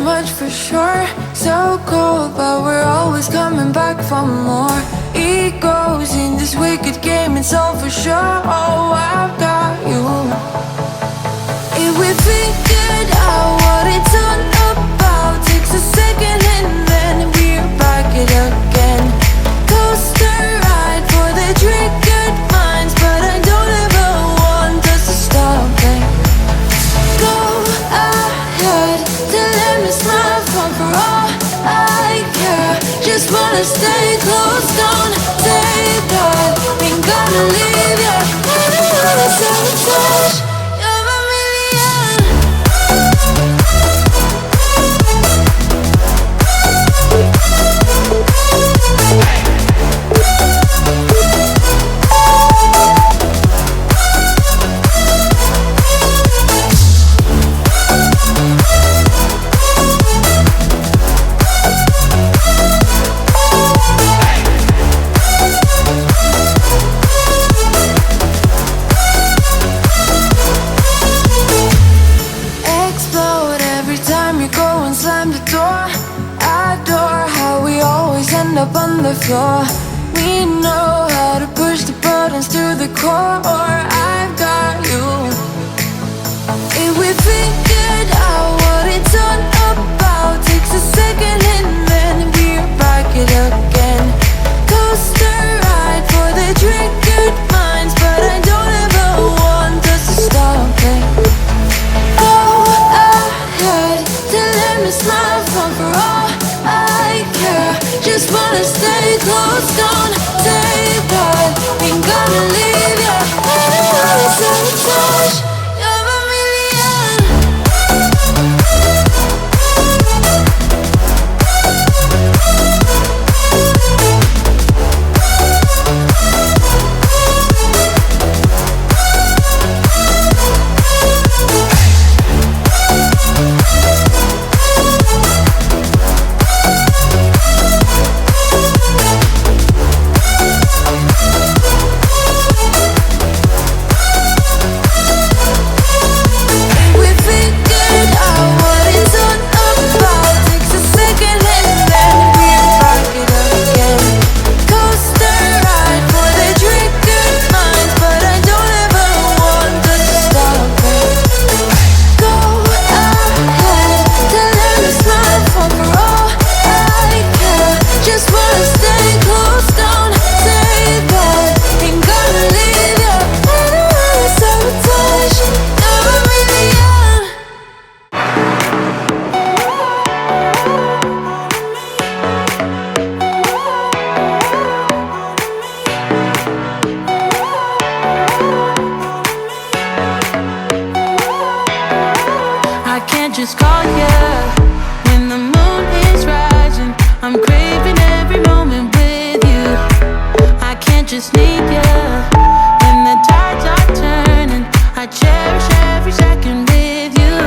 much for sure. So cold, but we're always coming back for more. Egos in this wicked game, it's all for sure. Oh, I've got you. If we figured out what it's all about, takes a second and then we're back it again. Coaster ride for the triggered minds, but I don't ever want us to stop it. Go ahead, tell them it's my fault for all I care. Just wanna stay close, don't say that. Ain't gonna leave ya, I don't wanna sabotage. You're a million. Explode every time you go and slam the door. Adore how we always end up on the floor. We know how to push the buttons to the core. I've got you. If we figured out what it's all about, takes a second and then we're back it again. Coaster ride for the triggered minds, but I don't ever want us to stop it. Go ahead, tell them it's my fault for all I care. Just wanna stay close, don't say that. Ain't gonna leave ya, I don't wanna sabotage. You're a million. We figured out what it's all about, takes a second and then we're back it again. Coaster ride for the triggered minds, but I don't ever want us to stop it. Go ahead, tell them it's my fault for all I care. Just wanna stay close, don't say that. Ain't gonna leave ya, I don't wanna sabotage. You're a million. I can't just call ya when the moon is rising. I'm craving every moment with you. I can't just need ya when the tides are turning. I cherish every second with you.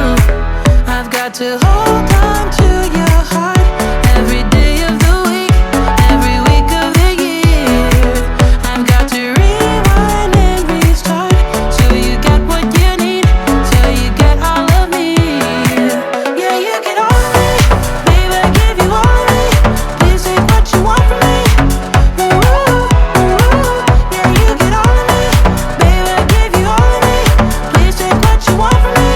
I've got to hold on to your heart every day of the week, every week of the year. I've got to rewind and restart till you get what you need, till you get all of me. Yeah, you get all of me, baby, I give you all of me. Please take what you want from me. Ooh, ooh, yeah, you get all of me, baby, I give you all of me. Please take what you want from me.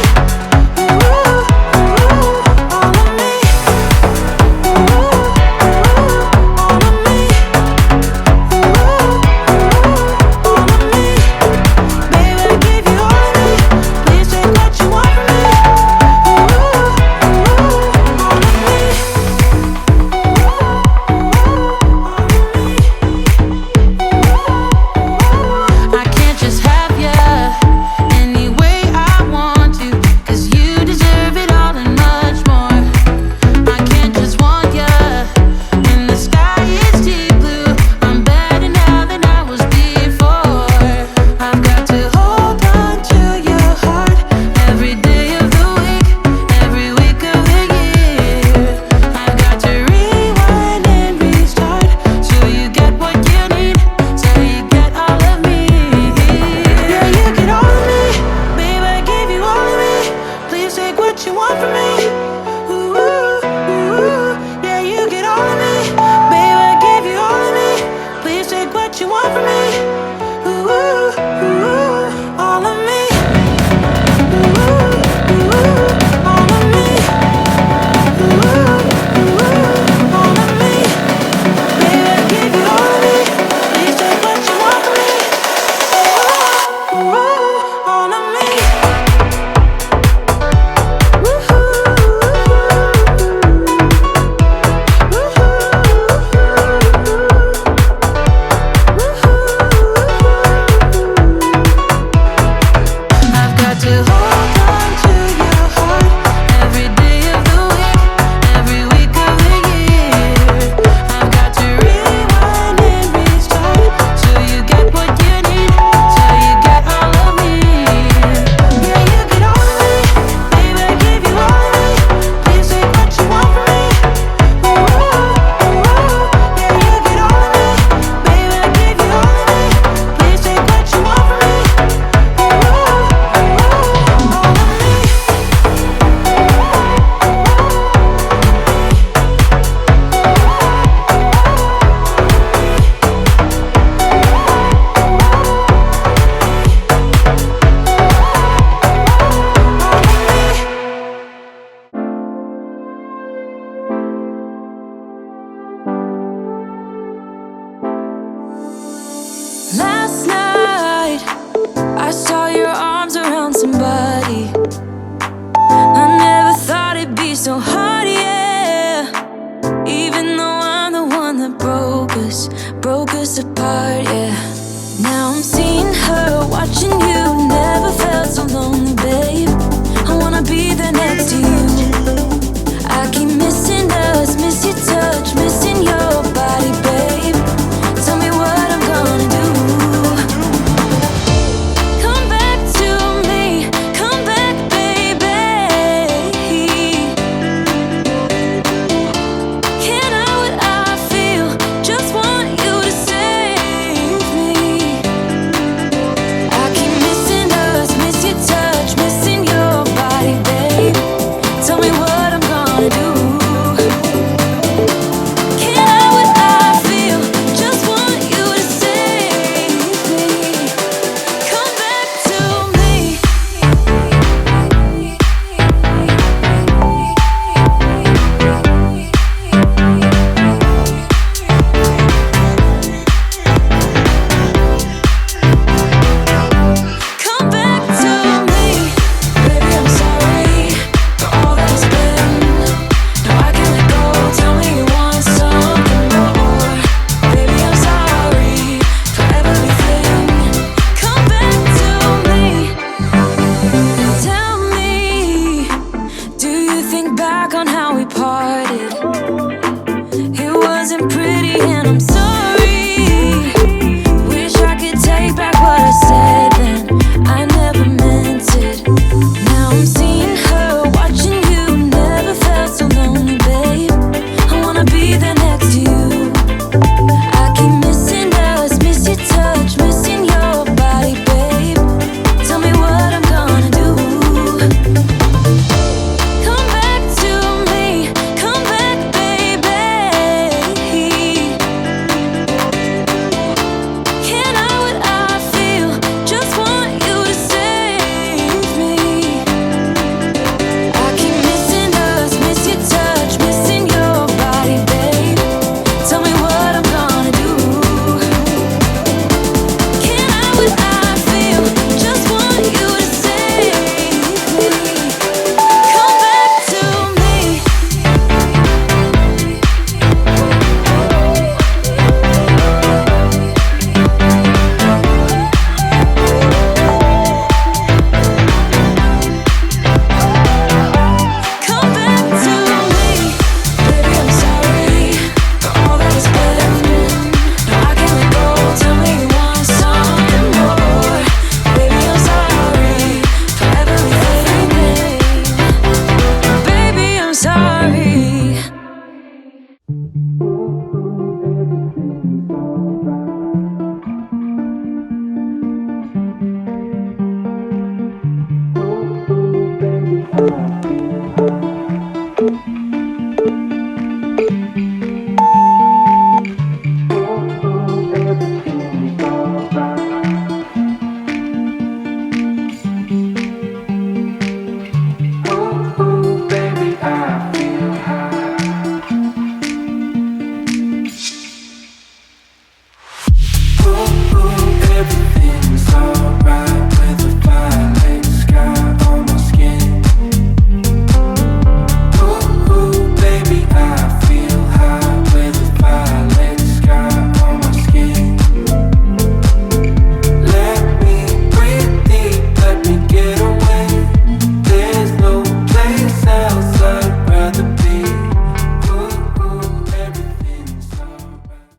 Ooh, ooh, to